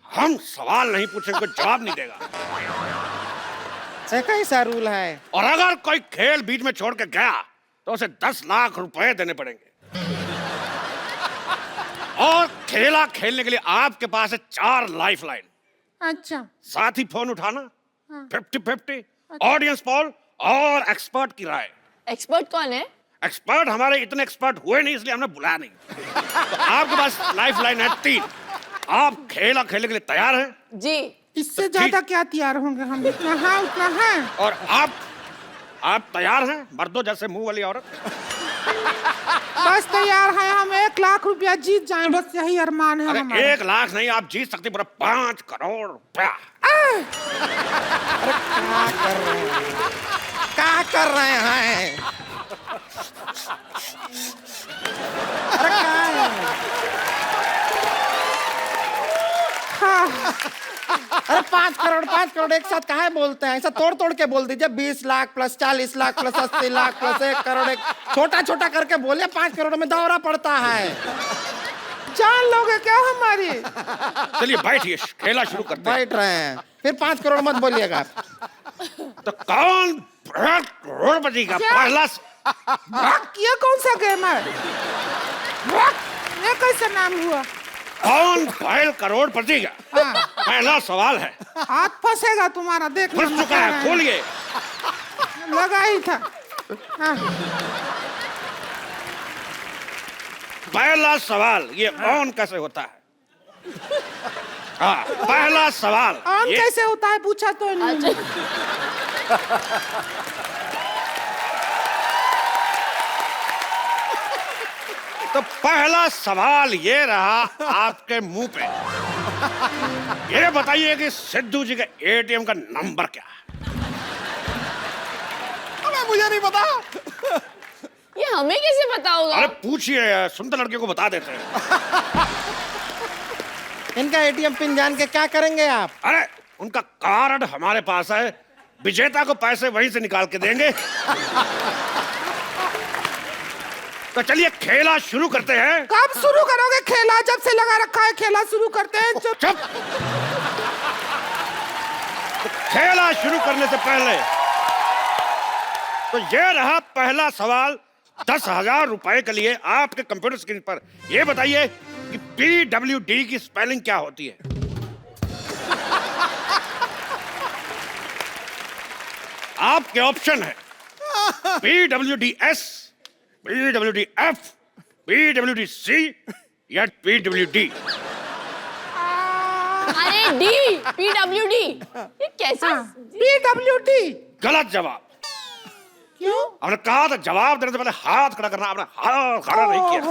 हम सवाल नहीं पूछेंगे जवाब नहीं देगा। कैसा रूल है? और अगर कोई खेल बीच में छोड़ के गया तो उसे 10 लाख रुपए देने पड़ेंगे। और खेला खेलने के लिए आपके पास है 4 लाइफ लाइन। अच्छा। साथ ही फोन उठाना, 50-50, ऑडियंस पोल और एक्सपर्ट की राय। एक्सपर्ट कौन है? एक्सपर्ट हमारे इतने एक्सपर्ट हुए नहीं इसलिए हमने बुलाया नहीं। तो आपके पास लाइफ लाइन है 3। आप खेला खेलने के लिए तैयार हैं? जी। इससे ज्यादा क्या तैयार होंगे हम? इतना है उतना है। और आप तैयार हैं मर्दों जैसे मुंह वाली औरत? बस तैयार है हम। 1 लाख रुपया जीत जाएं, बस यही अरमान है हमारा। 1 लाख नहीं, आप जीत सकते पूरा 5 करोड़ रुपया। अरे क्या कर रहे हैं? अरे क्या है? हाँ। अरे 5 करोड़ एक साथ काहे बोलते हैं? ऐसा तोड़ तोड़ के बोल दीजिए। 20 lakh plus 40 lakh plus 80 lakh plus 1 crore. एक छोटा छोटा करके बोलिए। 5 करोड़ में दौरा पड़ता है। जान लोगे क्या हमारी? चलिए बैठिए, खेला शुरू करते हैं। बैठ रहे हैं, फिर 5 करोड़ मत बोलिएगा। तो कौन करोड़पति का पहला? ये कौन सा गेम है? ये कैसा नाम हुआ? कौन बैल करोड़पति का? हाँ। पहला सवाल है। हाथ फंसेगा तुम्हारा, देख फंस चुका है, खोलिए। लगा ही था। हाँ। पहला सवाल, ये ऑन कैसे होता है? हाँ, पहला सवाल ऑन कैसे होता है पूछा तो नहीं। तो पहला सवाल ये रहा आपके मुंह पे। ये बताइए कि सिद्धू जी के एटीएम का नंबर क्या है? मुझे नहीं पता। ये हमें कैसे पता होगा? अरे पूछिए, सुंदर लड़के को बता देते हैं। इनका एटीएम पिन जान के क्या करेंगे आप? अरे उनका कार्ड हमारे पास है, विजेता को पैसे वहीं से निकाल के देंगे। तो चलिए खेला शुरू करते हैं। कब शुरू करोगे खेला? जब से लगा रखा है खेला शुरू करते हैं। चुप। तो खेला शुरू करने से पहले तो ये रहा पहला सवाल 10,000 रुपए के लिए आपके कंप्यूटर स्क्रीन पर। ये बताइए कि PWD की स्पेलिंग क्या होती है? आपके ऑप्शन है PWDS, PWDF, PWDC या PWD। अरे डी, PWD। ये कैसा? PWD। गलत जवाब। क्यों? आपने कहा था जवाब देने से पहले हाथ खड़ा करना, आपने हाथ खड़ा नहीं किया।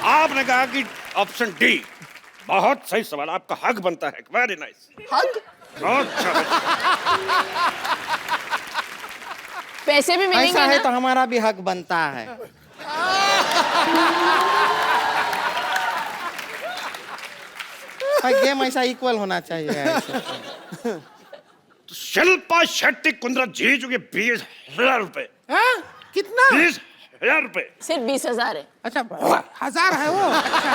आपने कहा कि ऑप्शन डी। बहुत सही सवाल, आपका हक बनता है। Very nice. हक? अच्छा। पैसे भी मिलेंगे ऐसा है ना? तो हमारा भी हक बनता है। गेम ऐसा इक्वल होना चाहिए। तो शिल्पा शेट्टी कुंद्रा जीत चुकी 20,000 रुपए। हाँ? कितना? 20 1000 रुपए। सिर्फ 20,000 है। अच्छा 1000 है वो। अच्छा।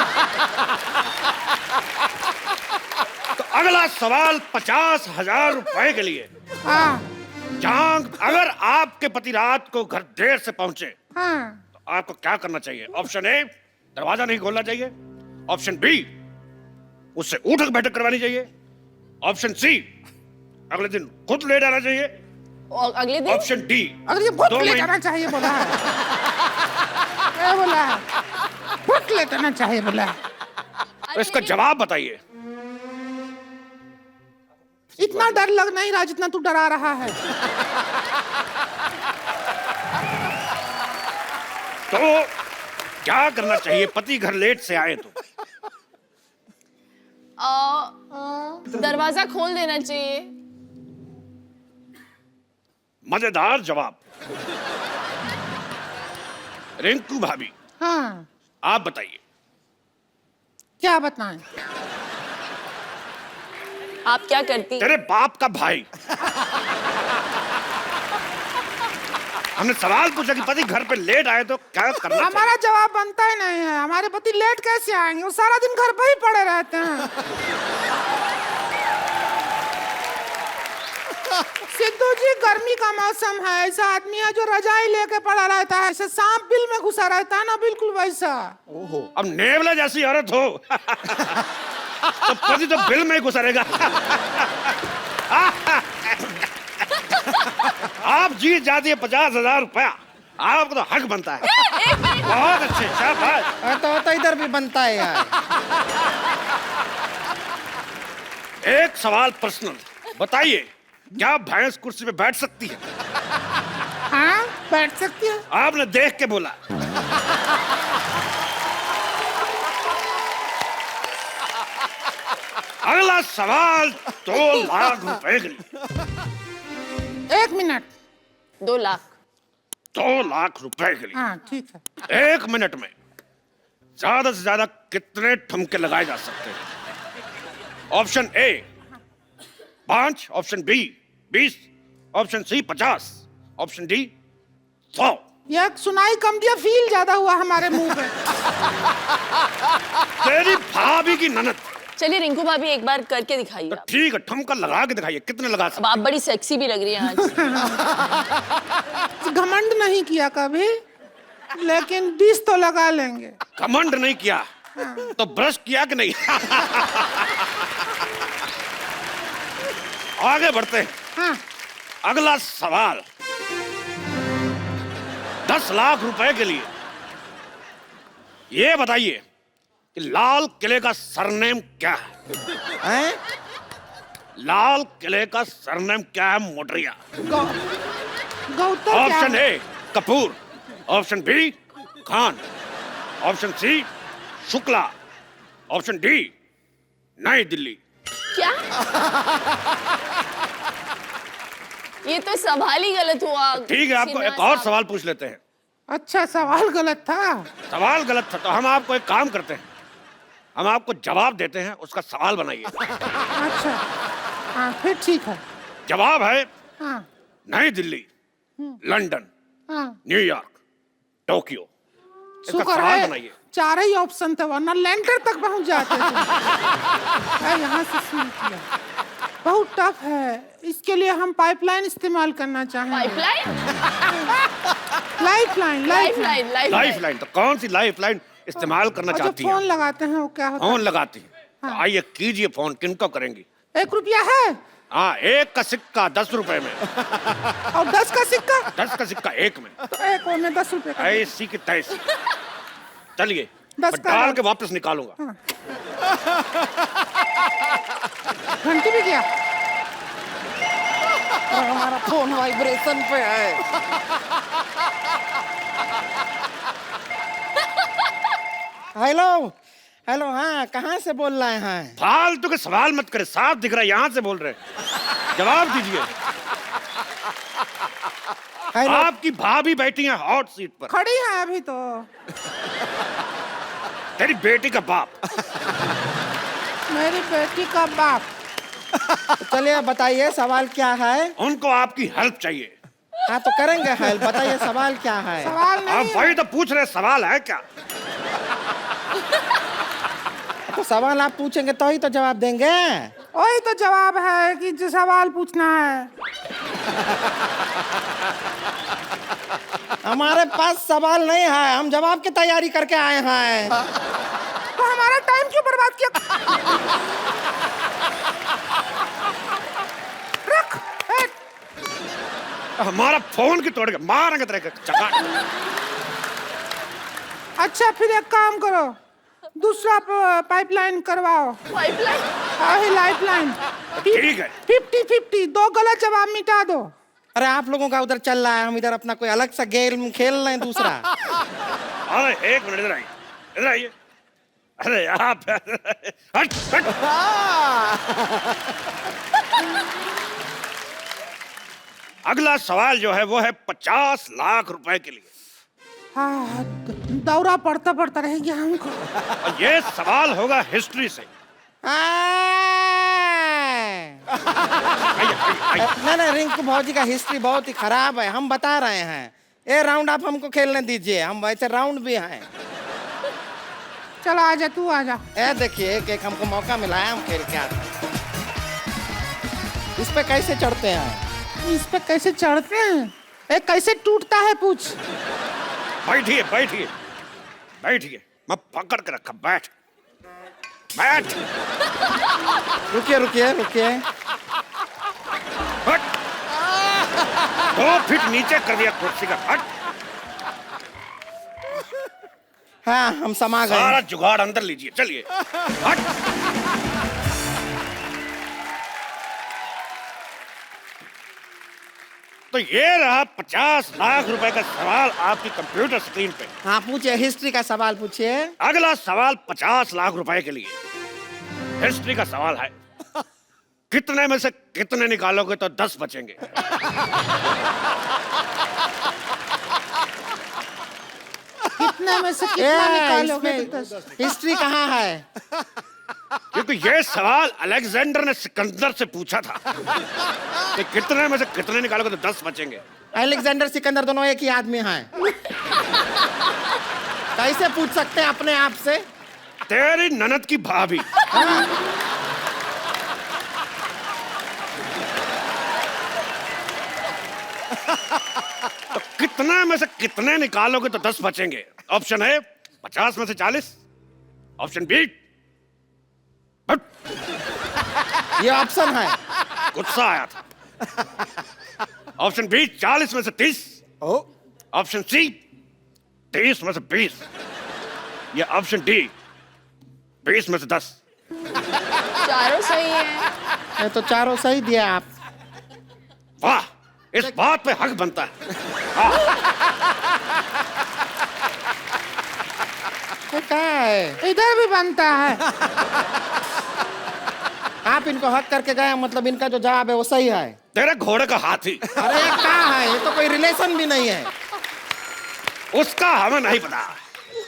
तो अगला सवाल 50,000 रुपए के लिए। हाँ जहां अगर आपके पति रात को घर देर से पहुंचे हाँ। तो आपको क्या करना चाहिए? ऑप्शन ए, दरवाजा नहीं खोलना चाहिए। ऑप्शन बी, उससे उठक बैठक करवानी चाहिए। ऑप्शन सी, अगले दिन खुद ले जाना चाहिए। और अगले दिन ऑप्शन डी, अगर ये खुद 2 ले महीने जाना चाहिए बोला है। क्या बोला है? खुद ले जाना चाहिए बोला है। तो इसका जवाब बताइए। इतना डर लग नहीं रहा जितना तू डरा रहा है। तो क्या करना चाहिए पति घर लेट से आए तो? दरवाजा खोल देना चाहिए। मजेदार जवाब। रिंकू भाभी, हाँ आप बताइए। क्या बताएं? आप क्या करती? तेरे बाप का भाई। हमने सवाल पूछा कि पति घर पे लेट आए तो क्या करना चाहिए? हमारा जवाब बनता ही नहीं है। हमारे पति लेट कैसे आएंगे? वो सारा दिन घर पे ही पड़े रहते हैं। सिद्धू जी, गर्मी का मौसम है, ऐसा आदमी है जो रजाई लेके पड़ा रहता है, ऐसे सांप बिल में घुसा रहता है ना, बिल्कुल वैसा। अब नेवला जैसी औरत हो तो पति तो बिल में ही घुसा रहेगा। आप जीत जाती है 50,000 रुपया। आपको तो हक बनता है। बहुत अच्छे, शाबाश। तो इधर भी बनता है यार। एक सवाल पर्सनल, बताइए, क्या भैंस कुर्सी पे बैठ सकती है? हाँ बैठ सकती है। आपने देख के बोला। अगला सवाल 2 लाख रुपए के लिए। 1 मिनट। 2 लाख। 2 लाख रुपए के लिए। हाँ ठीक है। 1 मिनट में ज्यादा से ज्यादा कितने ठुमके लगाए जा सकते हैं? Option A 5, option B 20, option C 50, option D 100। ये सुनाई कम दिया, फील ज्यादा हुआ हमारे मुंह पे। तेरी भाभी की ननद। चलिए रिंकू भाभी एक बार करके दिखाइए तो आप। ठीक है, ठुमका लगा के दिखाइए, कितने लगा अब सकते? आप बड़ी सेक्सी भी लग रही हैं आज। घमंड नहीं किया कभी, लेकिन 20 तो लगा लेंगे। घमंड नहीं किया तो ब्रश किया कि नहीं? आगे बढ़ते हैं। हाँ अगला सवाल 10 लाख रुपए के लिए। ये बताइए कि लाल किले का सरनेम क्या है? हैं? लाल किले का सरनेम क्या है मोटरिया? गौतम क्या ऑप्शन है? A Kapoor, option B Khan, option C Shukla, option D New Delhi. क्या? ये तो सवाल ही गलत हुआ। ठीक है, आपको एक और सवाल पूछ लेते हैं। अच्छा सवाल गलत था। सवाल गलत था तो हम आपको एक काम करते हैं, हम आपको जवाब देते हैं, उसका सवाल बनाइए। अच्छा हाँ फिर ठीक है। जवाब है हाँ नई दिल्ली, लंदन, हाँ न्यूयॉर्क, टोक्यो। इसका शुक्र सवाल है बनाइए। 4 ही ऑप्शन थे, वरना लैंडर तक पहुंच जाते थे। यहाँ से शुरू किया, बहुत टफ है। इसके लिए हम पाइपलाइन इस्तेमाल करना चाहेंगे। पाइपलाइन? लाइफलाइन। लाइफलाइन। लाइफलाइन? तो कौन सी लाइफलाइन इस्तेमाल करना और जो चाहती फोन है? लगाते हैं वो क्या होता फोन लगाती है? तो हाँ। आइए कीजिए फोन। किनको करेंगी? है? 1 रुपया है हाँ, 1 का सिक्का 10 रुपए में, और 10 का सिक्का। 10 का सिक्का 1 में। तो 1 और में 10 रुपए का। ऐसी की तैसी। चलिए 10 मैं का डाल है। के वापस निकालूंगा। घंटी भी गया। और हमारा फोन वाइब्रेशन पे है। हेलो हेलो, हाँ कहाँ से बोल रहे हैं? फालतू के सवाल मत करे, साफ दिख रहा है यहाँ से बोल रहे हैं। जवाब दीजिए। हेलो, आपकी भाभी बैठी है हॉट सीट पर। खड़ी है अभी तो। तेरी बेटी का बाप। मेरी बेटी का बाप। चलिए बताइए सवाल क्या है? उनको आपकी हेल्प चाहिए। हाँ तो करेंगे हेल्प, बताइए सवाल क्या है? सवाल आप नहीं वही तो पूछ रहे, सवाल है क्या? तो सवाल आप पूछेंगे तो ही तो जवाब देंगे। वही तो जवाब है कि जो सवाल पूछना है। हमारे पास सवाल नहीं है, हम जवाब की तैयारी करके आए हैं। तो हमारा टाइम क्यों बर्बाद किया? रख हमारा फोन की तोड़ के मारेंगे तेरे को चका। अच्छा फिर एक काम करो, दूसरा पाइपलाइन करवाओ। पाइपलाइन? हाँ लाइफलाइन। ठीक है। 50-50, 2 गलत जवाब मिटा दो। अरे आप लोगों का उधर चल रहा है, हम इधर अपना कोई अलग सा गेम खेल रहे हैं दूसरा। अरे एक मिनट, इधर आइए, इधर आइए। अरे आप हट हट। अगला सवाल जो है वो है 50 लाख रुपए के लिए। हाँ दौरा पड़ता पड़ता रह गया हमको। और ये सवाल होगा हिस्ट्री से। नहीं रिंकू भौजी का हिस्ट्री बहुत ही खराब है, हम बता रहे हैं। ये राउंड आप हमको खेलने दीजिए, हम वैसे राउंड भी हैं। चलो आजा, तू आजा। ए देखिए एक हमको मौका मिला है, हम खेल के आते हैं। इस पे कैसे चढ़ते हैं? इस पे कैसे चढ़ते हैं? ए कैसे टूटता है पूछ। बैठिए बैठिए बैठिए, मैं पकड़ के रखा, बैठ बैठ। रुकिए रुकिए रुकिए। हट। 2 फीट नीचे कर दिया कुर्सी का। हट। हाँ हम समा गए। सारा जुगाड़ अंदर लीजिए, चलिए। हट। तो ये रहा 50 लाख रुपए का सवाल आपकी कंप्यूटर स्क्रीन पे। हाँ पूछिए, हिस्ट्री का सवाल पूछिए। अगला सवाल 50 लाख रुपए के लिए हिस्ट्री का सवाल है। कितने में से कितने निकालोगे तो 10 बचेंगे? कितने में से कितना निकालोगे तो 10? हिस्ट्री कहाँ है? क्योंकि ये सवाल अलेक्जेंडर ने सिकंदर से पूछा था कि कितने में से कितने निकालोगे तो 10 बचेंगे। अलेक्जेंडर सिकंदर दोनों एक ही आदमी हैं। कैसे पूछ सकते हैं अपने आप से? तेरी ननद की भाभी। तो कितने में से कितने निकालोगे तो 10 बचेंगे? ऑप्शन है 50 में से 40, ऑप्शन बी। ये ऑप्शन है। गुस्सा आया था। ऑप्शन बी 40 में से 30, ऑप्शन सी 30 में से 20, या ऑप्शन डी 20 में से 10। चारों सही है। ये तो चारों सही दिया आप। वाह, इस बात पे हक बनता है। क्या है? इधर भी बनता है। आप इनको हक करके गए, मतलब इनका जो जवाब है वो सही है। तेरे घोड़े का हाथी। अरे ये क्या है? ये तो कोई रिलेशन भी नहीं है। उसका हमें नहीं पता।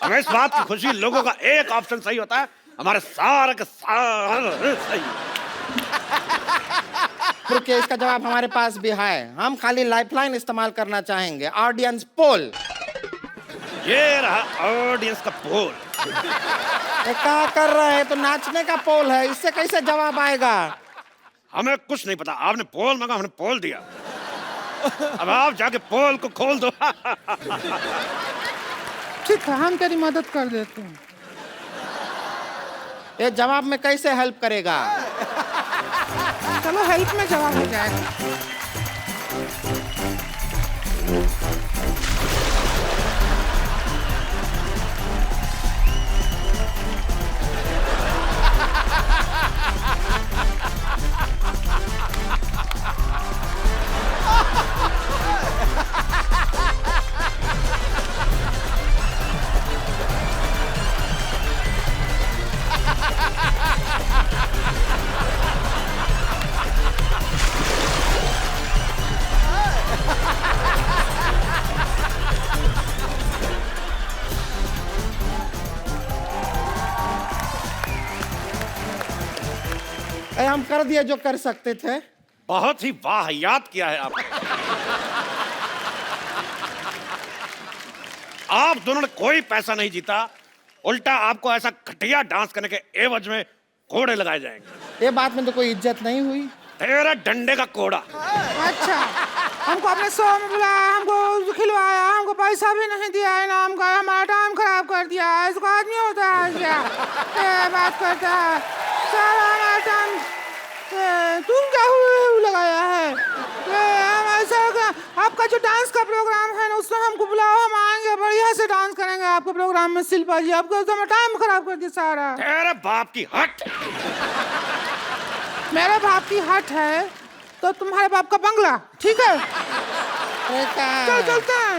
हमें इस बात की खुशी, लोगों का एक ऑप्शन सही होता है, हमारे सारे के सारे सही। रुकिए, इसका जवाब हमारे पास भी है। हम खाली लाइफलाइन इस्तेमाल करना चाहेंगे, ऑडियंस पोल। ये रहा ऑडियंस का पोल। ये क्या कर रहे हैं? तो नाचने का पोल है, इससे कैसे जवाब आएगा? हमें कुछ नहीं पता, आपने पोल मांगा, हमने पोल दिया। अब आप जाके पोल को खोल दो। ठीक है, हम तेरी मदद कर देते हैं। ये जवाब में कैसे हेल्प करेगा? चलो हेल्प में जवाब हो जाएगा। हम कर दिए जो कर सकते थे। बहुत ही वाहियात किया है आपने। आप दोनों ने कोई पैसा नहीं जीता, उल्टा आपको ऐसा घटिया डांस करने के एवज में कोड़े लगाए जाएंगे। ये बात में तो कोई इज्जत नहीं हुई। तेरा डंडे का कोड़ा। अच्छा, हमको अपने शो में बुलाया, हमको खिलवाया, हमको पैसा भी नहीं दिया, इनाम का, हमारा टाइम खराब कर दिया। इसको आदमी होता है क्या? ये बात करता है सारा हमारा टाइम। तुम क्या लगाया है? हम ऐसा आपका जो डांस का प्रोग्राम है ना, उसमें हमको बुलाओ, हम आएंगे, बढ़िया से डांस करेंगे आपके प्रोग्राम में। शिल्पा जी, आपको तो टाइम खराब कर दिया सारा। तेरे बाप की हट। मेरे बाप की हट है तो तुम्हारे बाप का बंगला, ठीक है? चल चलते हैं,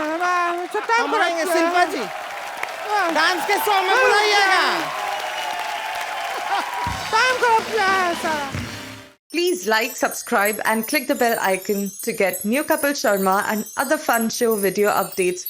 हम आएंगे शिल्पा जी, डांस के शो में बुलाइएगा। टाइम खराब किया है सारा। Please like, subscribe and click the bell icon to get new Kapil Sharma and other fun show video updates